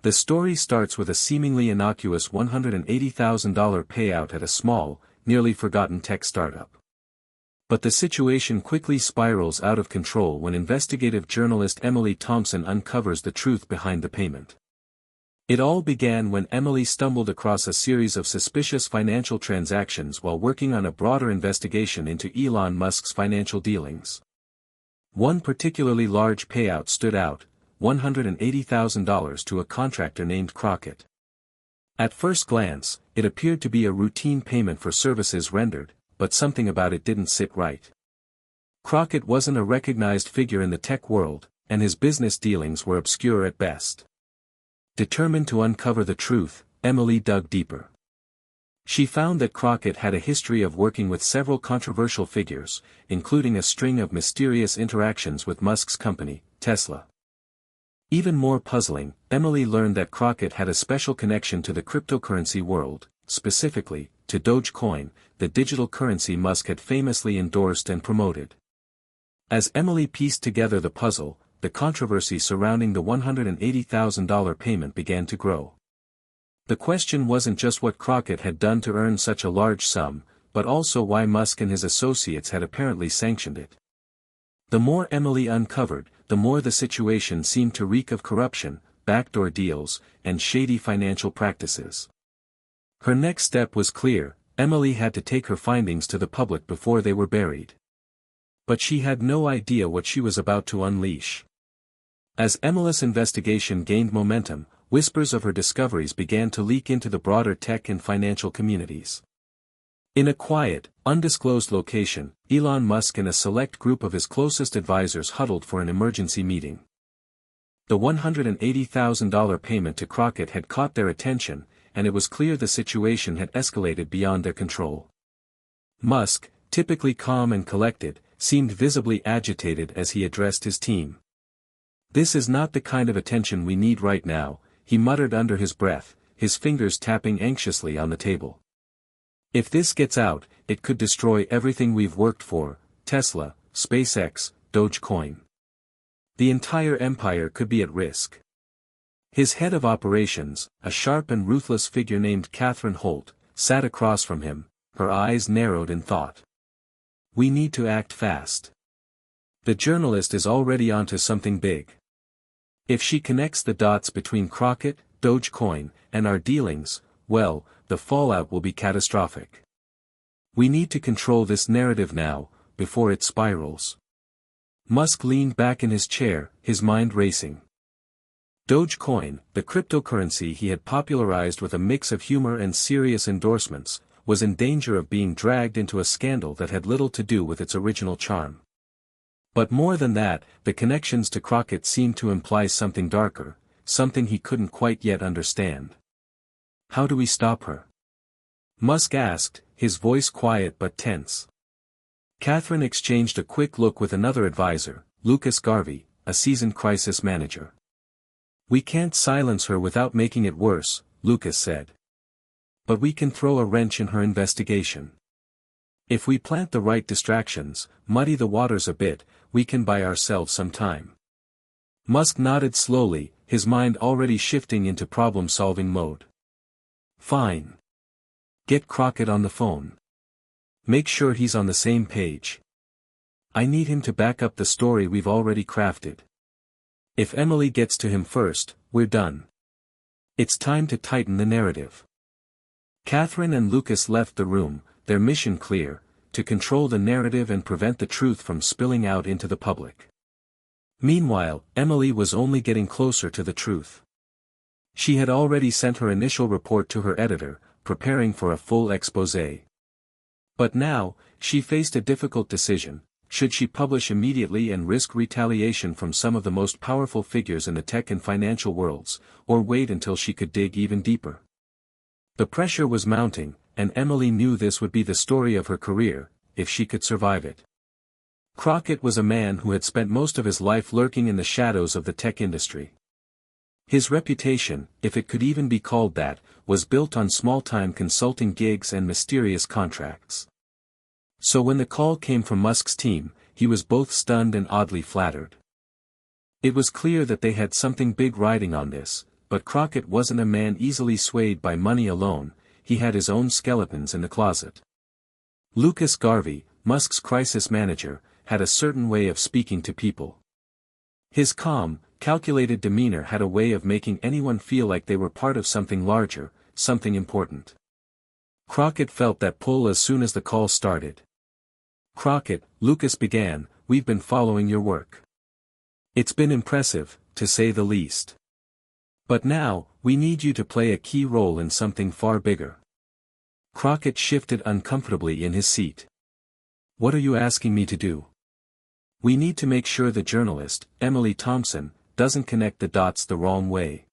The story starts with a seemingly innocuous $180,000 payout at a small, nearly forgotten tech startup. But the situation quickly spirals out of control when investigative journalist Emily Thompson uncovers the truth behind the payment. It all began when Emily stumbled across a series of suspicious financial transactions while working on a broader investigation into Elon Musk's financial dealings. One particularly large payout stood out, $180,000 to a contractor named Crockett. At first glance, it appeared to be a routine payment for services rendered, but something about it didn't sit right. Crockett wasn't a recognized figure in the tech world, and his business dealings were obscure at best. Determined to uncover the truth, Emily dug deeper. She found that Crockett had a history of working with several controversial figures, including a string of mysterious interactions with Musk's company, Tesla. Even more puzzling, Emily learned that Crockett had a special connection to the cryptocurrency world, specifically, to Dogecoin, the digital currency Musk had famously endorsed and promoted. As Emily pieced together the puzzle, the controversy surrounding the $180,000 payment began to grow. The question wasn't just what Crockett had done to earn such a large sum, but also why Musk and his associates had apparently sanctioned it. The more Emily uncovered, the more the situation seemed to reek of corruption, backdoor deals, and shady financial practices. Her next step was clear: Emily had to take her findings to the public before they were buried. But she had no idea what she was about to unleash. As Emily's investigation gained momentum, whispers of her discoveries began to leak into the broader tech and financial communities. In a quiet, undisclosed location, Elon Musk and a select group of his closest advisors huddled for an emergency meeting. The $180,000 payment to Crockett had caught their attention, and it was clear the situation had escalated beyond their control. Musk, typically calm and collected, seemed visibly agitated as he addressed his team. "This is not the kind of attention we need right now," he muttered under his breath, his fingers tapping anxiously on the table. "If this gets out, it could destroy everything we've worked for: Tesla, SpaceX, Dogecoin. The entire empire could be at risk." His head of operations, a sharp and ruthless figure named Catherine Holt, sat across from him, her eyes narrowed in thought. "We need to act fast. The journalist is already onto something big. If she connects the dots between Crockett, Dogecoin, and our dealings, well, the fallout will be catastrophic. We need to control this narrative now, before it spirals." Musk leaned back in his chair, his mind racing. Dogecoin, the cryptocurrency he had popularized with a mix of humor and serious endorsements, was in danger of being dragged into a scandal that had little to do with its original charm. But more than that, the connections to Crockett seemed to imply something darker, something he couldn't quite yet understand. "How do we stop her?" Musk asked, his voice quiet but tense. Catherine exchanged a quick look with another advisor, Lucas Garvey, a seasoned crisis manager. "We can't silence her without making it worse," Lucas said. "But we can throw a wrench in her investigation. If we plant the right distractions, muddy the waters a bit, we can buy ourselves some time." Musk nodded slowly, his mind already shifting into problem-solving mode. "Fine. Get Crockett on the phone. Make sure he's on the same page. I need him to back up the story we've already crafted. If Emily gets to him first, we're done. It's time to tighten the narrative." Catherine and Lucas left the room, their mission clear: to control the narrative and prevent the truth from spilling out into the public. Meanwhile, Emily was only getting closer to the truth. She had already sent her initial report to her editor, preparing for a full exposé. But now, she faced a difficult decision: should she publish immediately and risk retaliation from some of the most powerful figures in the tech and financial worlds, or wait until she could dig even deeper? The pressure was mounting, and Emily knew this would be the story of her career, if she could survive it. Crockett was a man who had spent most of his life lurking in the shadows of the tech industry. His reputation, if it could even be called that, was built on small-time consulting gigs and mysterious contracts. So when the call came from Musk's team, he was both stunned and oddly flattered. It was clear that they had something big riding on this, but Crockett wasn't a man easily swayed by money alone, he had his own skeletons in the closet. Lucas Garvey, Musk's crisis manager, had a certain way of speaking to people. His calm, calculated demeanor had a way of making anyone feel like they were part of something larger, something important. Crockett felt that pull as soon as the call started. "Crockett," Lucas began, "we've been following your work. It's been impressive, to say the least. But now, we need you to play a key role in something far bigger." Crockett shifted uncomfortably in his seat. "What are you asking me to do?" "We need to make sure the journalist, Emily Thompson, doesn't connect the dots the wrong way.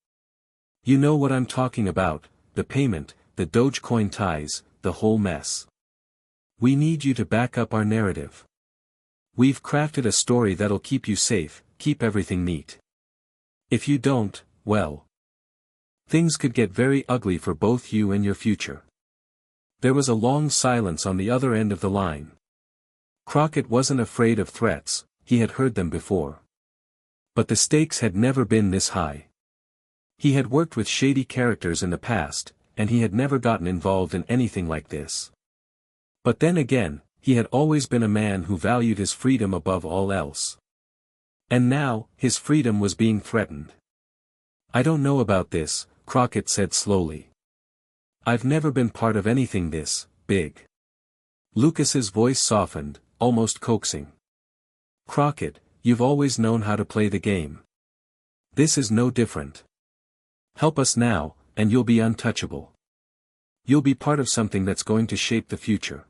You know what I'm talking about, the payment, the Dogecoin ties, the whole mess. We need you to back up our narrative. We've crafted a story that'll keep you safe, keep everything neat. If you don't, well, things could get very ugly for both you and your future." There was a long silence on the other end of the line. Crockett wasn't afraid of threats, he had heard them before. But the stakes had never been this high. He had worked with shady characters in the past, and he had never gotten involved in anything like this. But then again, he had always been a man who valued his freedom above all else. And now, his freedom was being threatened. "I don't know about this," Crockett said slowly. "I've never been part of anything this big." Lucas's voice softened, almost coaxing. "Crockett, you've always known how to play the game. This is no different. Help us now, and you'll be untouchable. You'll be part of something that's going to shape the future.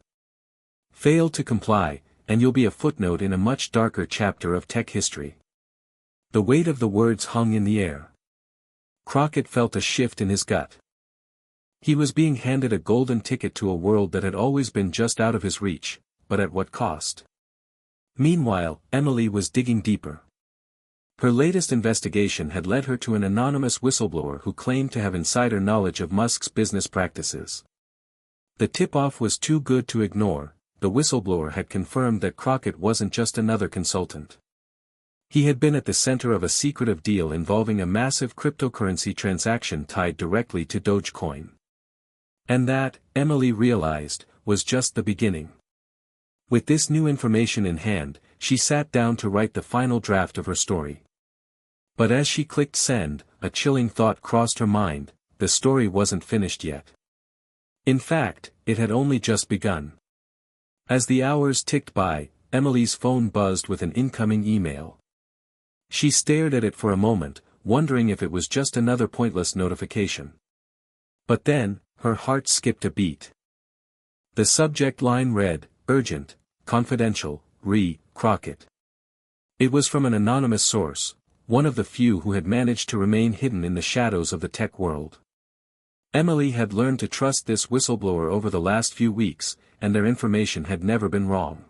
Fail to comply, and you'll be a footnote in a much darker chapter of tech history." The weight of the words hung in the air. Crockett felt a shift in his gut. He was being handed a golden ticket to a world that had always been just out of his reach, but at what cost? Meanwhile, Emily was digging deeper. Her latest investigation had led her to an anonymous whistleblower who claimed to have insider knowledge of Musk's business practices. The tip-off was too good to ignore. The whistleblower had confirmed that Crockett wasn't just another consultant. He had been at the center of a secretive deal involving a massive cryptocurrency transaction tied directly to Dogecoin. And that, Emily realized, was just the beginning. With this new information in hand, she sat down to write the final draft of her story. But as she clicked send, a chilling thought crossed her mind: the story wasn't finished yet. In fact, it had only just begun. As the hours ticked by, Emily's phone buzzed with an incoming email. She stared at it for a moment, wondering if it was just another pointless notification. But then, her heart skipped a beat. The subject line read, "Urgent, confidential, Crockett." It was from an anonymous source, one of the few who had managed to remain hidden in the shadows of the tech world. Emily had learned to trust this whistleblower over the last few weeks, and their information had never been wrong.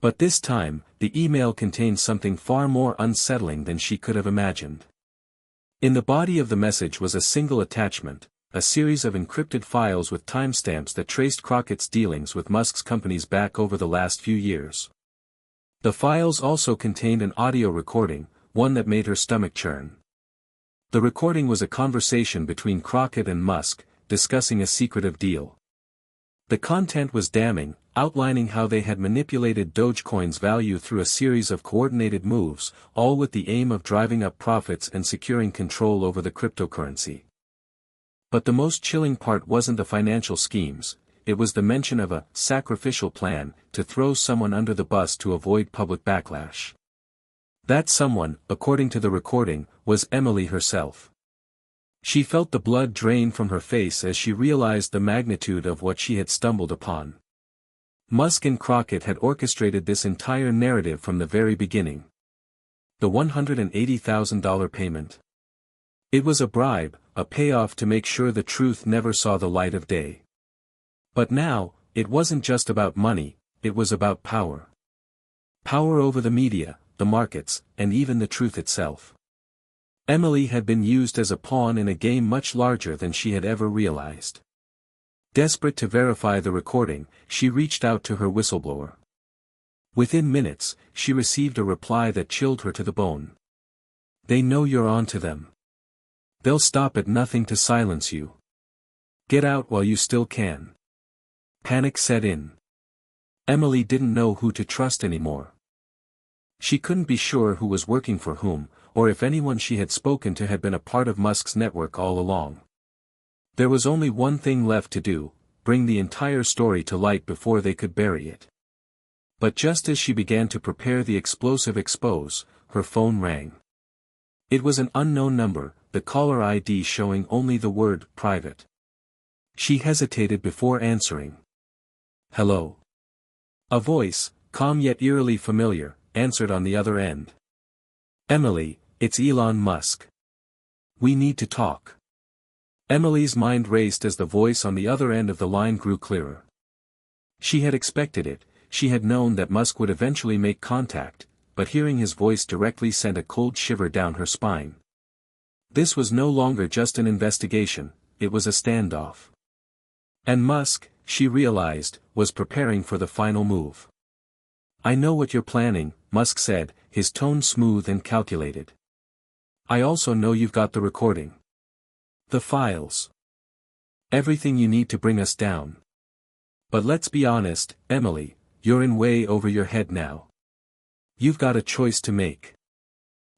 But this time, the email contained something far more unsettling than she could have imagined. In the body of the message was a single attachment, a series of encrypted files with timestamps that traced Crockett's dealings with Musk's companies back over the last few years. The files also contained an audio recording, one that made her stomach churn. The recording was a conversation between Crockett and Musk, discussing a secretive deal. The content was damning, outlining how they had manipulated Dogecoin's value through a series of coordinated moves, all with the aim of driving up profits and securing control over the cryptocurrency. But the most chilling part wasn't the financial schemes, it was the mention of a sacrificial plan to throw someone under the bus to avoid public backlash. That someone, according to the recording, was Emily herself. She felt the blood drain from her face as she realized the magnitude of what she had stumbled upon. Musk and Crockett had orchestrated this entire narrative from the very beginning. The $180,000 payment. It was a bribe, a payoff to make sure the truth never saw the light of day. But now, it wasn't just about money, it was about power. Power over the media, the markets, and even the truth itself. Emily had been used as a pawn in a game much larger than she had ever realized. Desperate to verify the recording, she reached out to her whistleblower. Within minutes, she received a reply that chilled her to the bone. "They know you're on to them. They'll stop at nothing to silence you. Get out while you still can. Panic set in. Emily didn't know who to trust anymore. She couldn't be sure who was working for whom, or if anyone she had spoken to had been a part of Musk's network all along. There was only one thing left to do: bring the entire story to light before they could bury it. But just as she began to prepare the explosive expose, her phone rang. It was an unknown number, the caller ID showing only the word private. She hesitated before answering. Hello. A voice, calm yet eerily familiar, answered on the other end. Emily, it's Elon Musk. We need to talk. Emily's mind raced as the voice on the other end of the line grew clearer. She had expected it, she had known that Musk would eventually make contact, but hearing his voice directly sent a cold shiver down her spine. This was no longer just an investigation, it was a standoff. And Musk, she realized, was preparing for the final move. I know what you're planning, Musk said, his tone smooth and calculated. I also know you've got the recording. The files. Everything you need to bring us down. But let's be honest, Emily, you're in way over your head now. You've got a choice to make.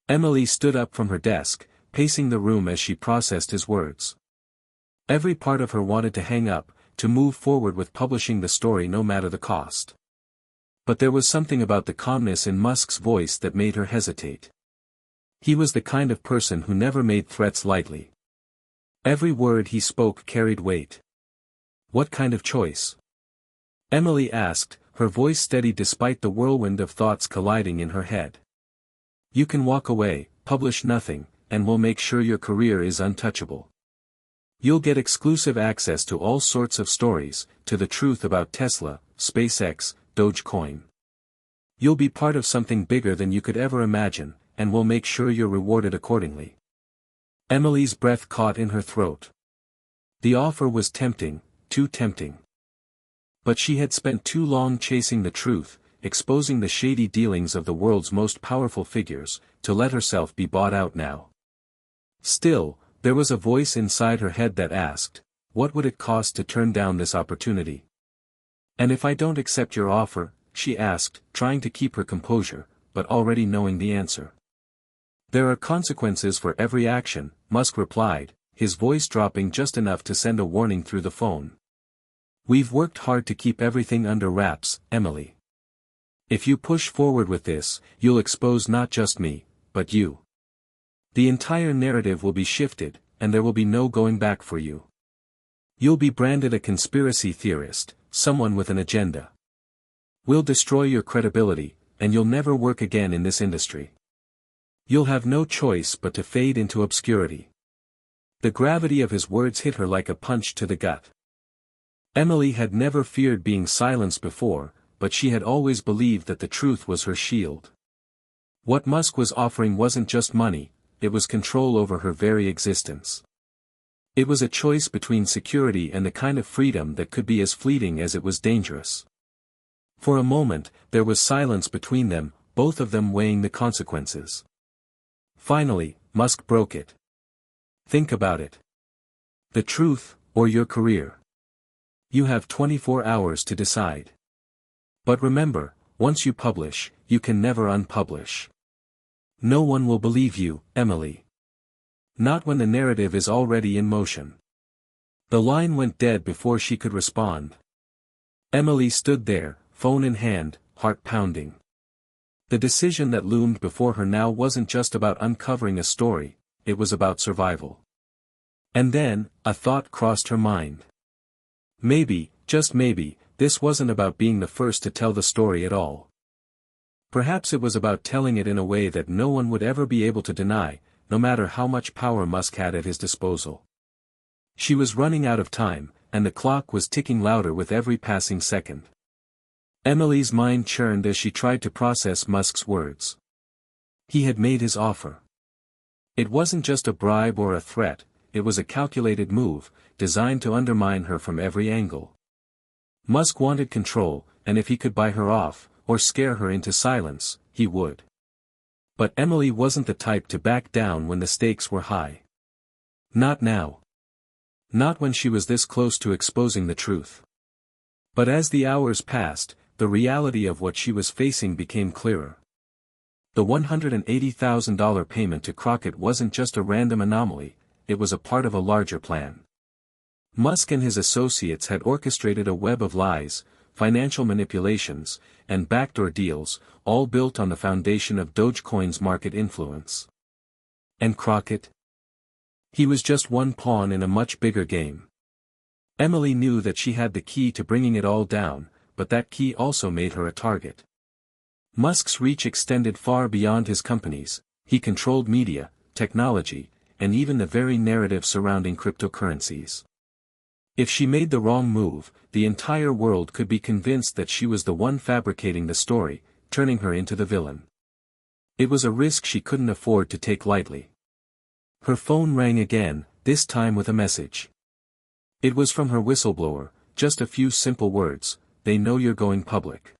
Emily stood up from her desk, pacing the room as she processed his words. Every part of her wanted to hang up, to move forward with publishing the story no matter the cost. But there was something about the calmness in Musk's voice that made her hesitate. He was the kind of person who never made threats lightly. Every word he spoke carried weight. What kind of choice? Emily asked, her voice steady despite the whirlwind of thoughts colliding in her head. You can walk away, publish nothing, and we'll make sure your career is untouchable. You'll get exclusive access to all sorts of stories, to the truth about Tesla, SpaceX, Dogecoin. You'll be part of something bigger than you could ever imagine, and we'll make sure you're rewarded accordingly. Emily's breath caught in her throat. The offer was tempting, too tempting. But she had spent too long chasing the truth, exposing the shady dealings of the world's most powerful figures, to let herself be bought out now. Still, there was a voice inside her head that asked, what would it cost to turn down this opportunity? And if I don't accept your offer, she asked, trying to keep her composure, but already knowing the answer. There are consequences for every action, Musk replied, his voice dropping just enough to send a warning through the phone. We've worked hard to keep everything under wraps, Emily. If you push forward with this, you'll expose not just me, but you. The entire narrative will be shifted, and there will be no going back for you. You'll be branded a conspiracy theorist, someone with an agenda. We'll destroy your credibility, and you'll never work again in this industry. You'll have no choice but to fade into obscurity. The gravity of his words hit her like a punch to the gut. Emily had never feared being silenced before, but she had always believed that the truth was her shield. What Musk was offering wasn't just money, it was control over her very existence. It was a choice between security and the kind of freedom that could be as fleeting as it was dangerous. For a moment, there was silence between them, both of them weighing the consequences. Finally, Musk broke it. Think about it. The truth, or your career. You have 24 hours to decide. But remember, once you publish, you can never unpublish. No one will believe you, Emily. Not when the narrative is already in motion. The line went dead before she could respond. Emily stood there, phone in hand, heart pounding. The decision that loomed before her now wasn't just about uncovering a story, it was about survival. And then, a thought crossed her mind. Maybe, just maybe, this wasn't about being the first to tell the story at all. Perhaps it was about telling it in a way that no one would ever be able to deny, no matter how much power Musk had at his disposal. She was running out of time, and the clock was ticking louder with every passing second. Emily's mind churned as she tried to process Musk's words. He had made his offer. It wasn't just a bribe or a threat, it was a calculated move, designed to undermine her from every angle. Musk wanted control, and if he could buy her off, or scare her into silence, he would. But Emily wasn't the type to back down when the stakes were high. Not now. Not when she was this close to exposing the truth. But as the hours passed, the reality of what she was facing became clearer. The $180,000 payment to Crockett wasn't just a random anomaly, it was a part of a larger plan. Musk and his associates had orchestrated a web of lies, financial manipulations, and backdoor deals, all built on the foundation of Dogecoin's market influence. And Crockett? He was just one pawn in a much bigger game. Emily knew that she had the key to bringing it all down, but that key also made her a target. Musk's reach extended far beyond his companies. He controlled media, technology, and even the very narrative surrounding cryptocurrencies. If she made the wrong move, the entire world could be convinced that she was the one fabricating the story, turning her into the villain. It was a risk she couldn't afford to take lightly. Her phone rang again, this time with a message. It was from her whistleblower, just a few simple words: "They know you're going public.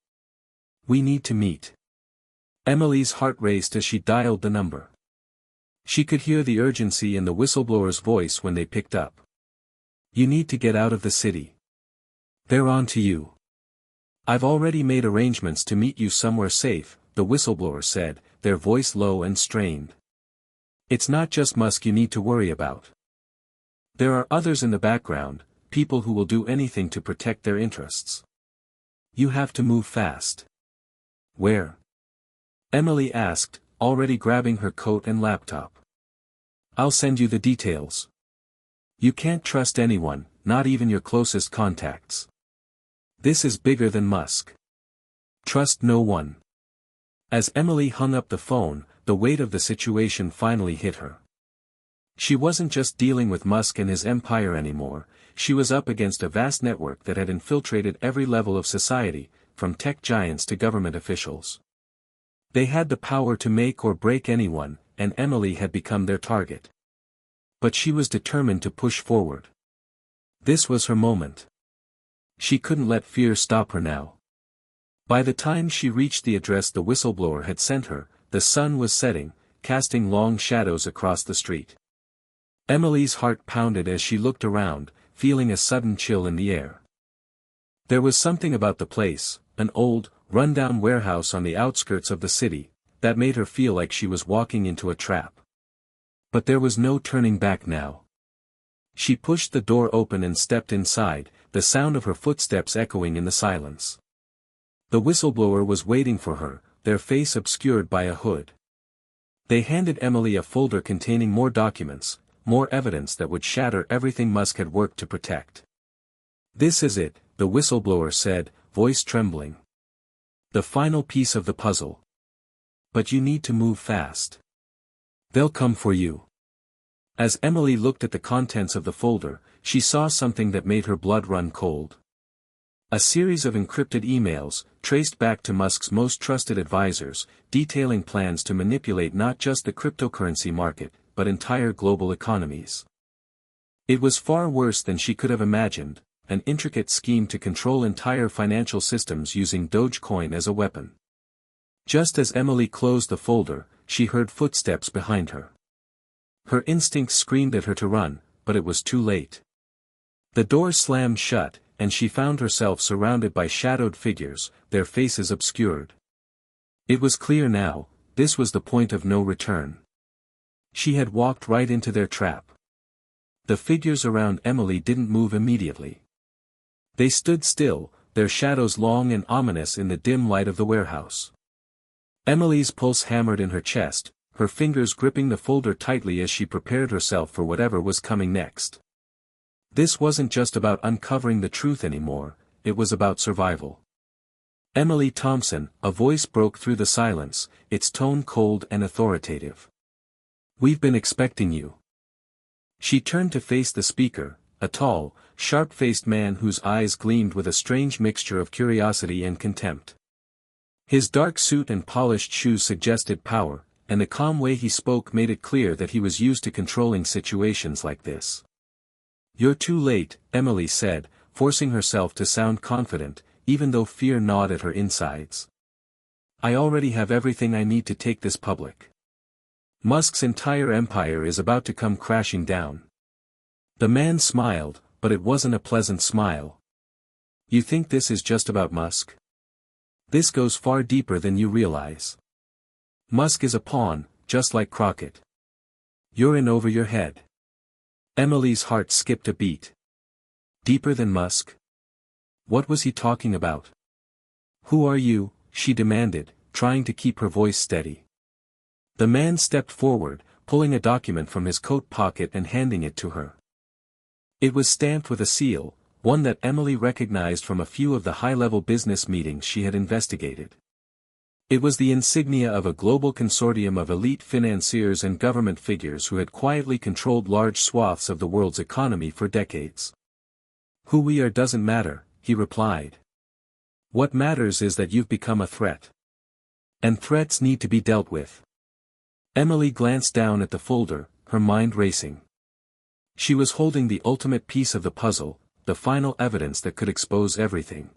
We need to meet." Emily's heart raced as she dialed the number. She could hear the urgency in the whistleblower's voice when they picked up. "You need to get out of the city. They're on to you." "I've already made arrangements to meet you somewhere safe," the whistleblower said, their voice low and strained. "It's not just Musk you need to worry about. There are others in the background, people who will do anything to protect their interests. You have to move fast." "Where?" Emily asked, already grabbing her coat and laptop. "I'll send you the details. You can't trust anyone, not even your closest contacts. This is bigger than Musk. Trust no one." As Emily hung up the phone, the weight of the situation finally hit her. She wasn't just dealing with Musk and his empire anymore, she was up against a vast network that had infiltrated every level of society, from tech giants to government officials. They had the power to make or break anyone, and Emily had become their target. But she was determined to push forward. This was her moment. She couldn't let fear stop her now. By the time she reached the address the whistleblower had sent her, the sun was setting, casting long shadows across the street. Emily's heart pounded as she looked around, feeling a sudden chill in the air. There was something about the place, an old, run-down warehouse on the outskirts of the city, that made her feel like she was walking into a trap. But there was no turning back now. She pushed the door open and stepped inside, the sound of her footsteps echoing in the silence. The whistleblower was waiting for her, their face obscured by a hood. They handed Emily a folder containing more documents, more evidence that would shatter everything Musk had worked to protect. "This is it," the whistleblower said, voice trembling. "The final piece of the puzzle. But you need to move fast. They'll come for you." As Emily looked at the contents of the folder, she saw something that made her blood run cold. A series of encrypted emails, traced back to Musk's most trusted advisors, detailing plans to manipulate not just the cryptocurrency market, but entire global economies. It was far worse than she could have imagined, an intricate scheme to control entire financial systems using Dogecoin as a weapon. Just as Emily closed the folder, she heard footsteps behind her. Her instincts screamed at her to run, but it was too late. The door slammed shut, and she found herself surrounded by shadowed figures, their faces obscured. It was clear now, this was the point of no return. She had walked right into their trap. The figures around Emily didn't move immediately. They stood still, their shadows long and ominous in the dim light of the warehouse. Emily's pulse hammered in her chest, her fingers gripping the folder tightly as she prepared herself for whatever was coming next. This wasn't just about uncovering the truth anymore, it was about survival. "Emily Thompson," a voice broke through the silence, its tone cold and authoritative. "We've been expecting you." She turned to face the speaker, a tall, sharp-faced man whose eyes gleamed with a strange mixture of curiosity and contempt. His dark suit and polished shoes suggested power, and the calm way he spoke made it clear that he was used to controlling situations like this. "You're too late," Emily said, forcing herself to sound confident, even though fear gnawed at her insides. "I already have everything I need to take this public. Musk's entire empire is about to come crashing down. The man smiled, but it wasn't a pleasant smile. You think this is just about Musk? This goes far deeper than you realize. Musk is a pawn, just like Crockett. You're in over your head. Emily's heart skipped a beat. Deeper than Musk? What was he talking about? Who are you? She demanded, trying to keep her voice steady. The man stepped forward, pulling a document from his coat pocket and handing it to her. It was stamped with a seal, one that Emily recognized from a few of the high-level business meetings she had investigated. It was the insignia of a global consortium of elite financiers and government figures who had quietly controlled large swaths of the world's economy for decades. Who we are doesn't matter, he replied. What matters is that you've become a threat. And threats need to be dealt with. Emily glanced down at the folder, her mind racing. She was holding the ultimate piece of the puzzle, the final evidence that could expose everything.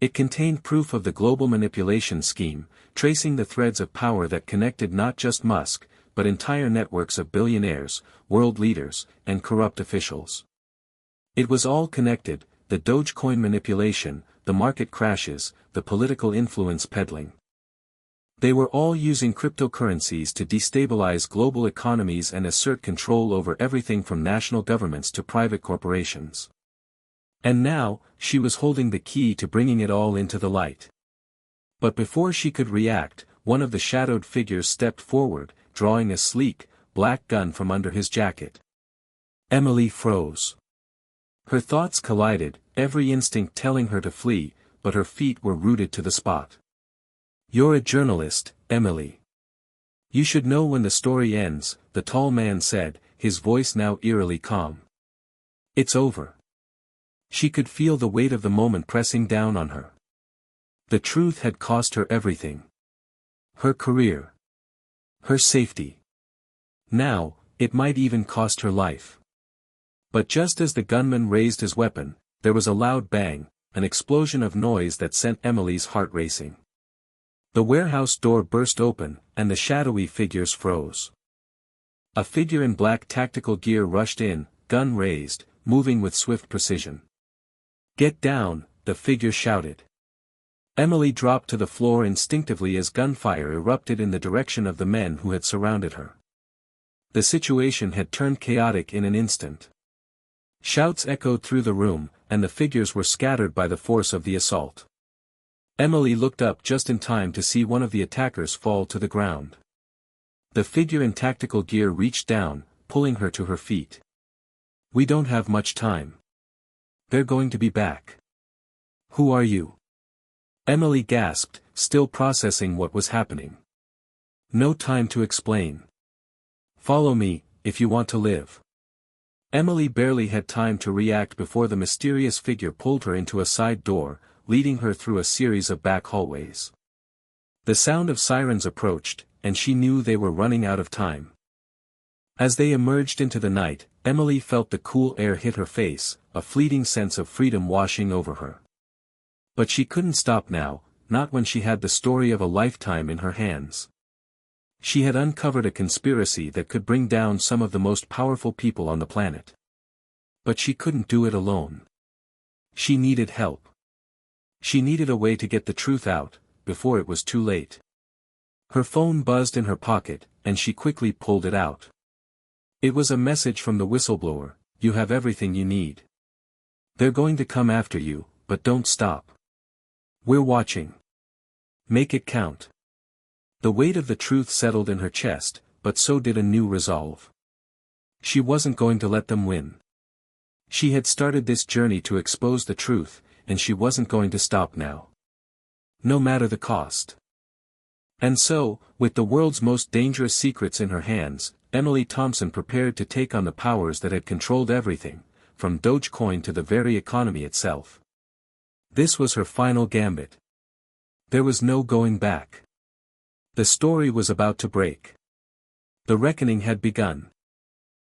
It contained proof of the global manipulation scheme, tracing the threads of power that connected not just Musk, but entire networks of billionaires, world leaders, and corrupt officials. It was all connected: the Dogecoin manipulation, the market crashes, the political influence peddling. They were all using cryptocurrencies to destabilize global economies and assert control over everything from national governments to private corporations. And now, she was holding the key to bringing it all into the light. But before she could react, one of the shadowed figures stepped forward, drawing a sleek, black gun from under his jacket. Emily froze. Her thoughts collided, every instinct telling her to flee, but her feet were rooted to the spot. You're a journalist, Emily. You should know when the story ends, the tall man said, his voice now eerily calm. It's over. She could feel the weight of the moment pressing down on her. The truth had cost her everything. Her career. Her safety. Now, it might even cost her life. But just as the gunman raised his weapon, there was a loud bang, an explosion of noise that sent Emily's heart racing. The warehouse door burst open, and the shadowy figures froze. A figure in black tactical gear rushed in, gun raised, moving with swift precision. Get down, the figure shouted. Emily dropped to the floor instinctively as gunfire erupted in the direction of the men who had surrounded her. The situation had turned chaotic in an instant. Shouts echoed through the room, and the figures were scattered by the force of the assault. Emily looked up just in time to see one of the attackers fall to the ground. The figure in tactical gear reached down, pulling her to her feet. We don't have much time. They're going to be back. Who are you? Emily gasped, still processing what was happening. No time to explain. Follow me, if you want to live. Emily barely had time to react before the mysterious figure pulled her into a side door, leading her through a series of back hallways. The sound of sirens approached, and she knew they were running out of time. As they emerged into the night, Emily felt the cool air hit her face, a fleeting sense of freedom washing over her. But she couldn't stop now, not when she had the story of a lifetime in her hands. She had uncovered a conspiracy that could bring down some of the most powerful people on the planet. But she couldn't do it alone. She needed help. She needed a way to get the truth out, before it was too late. Her phone buzzed in her pocket, and she quickly pulled it out. It was a message from the whistleblower: you have everything you need. They're going to come after you, but don't stop. We're watching. Make it count. The weight of the truth settled in her chest, but so did a new resolve. She wasn't going to let them win. She had started this journey to expose the truth, and she wasn't going to stop now. No matter the cost. And so, with the world's most dangerous secrets in her hands, Emily Thompson prepared to take on the powers that had controlled everything, from Dogecoin to the very economy itself. This was her final gambit. There was no going back. The story was about to break. The reckoning had begun.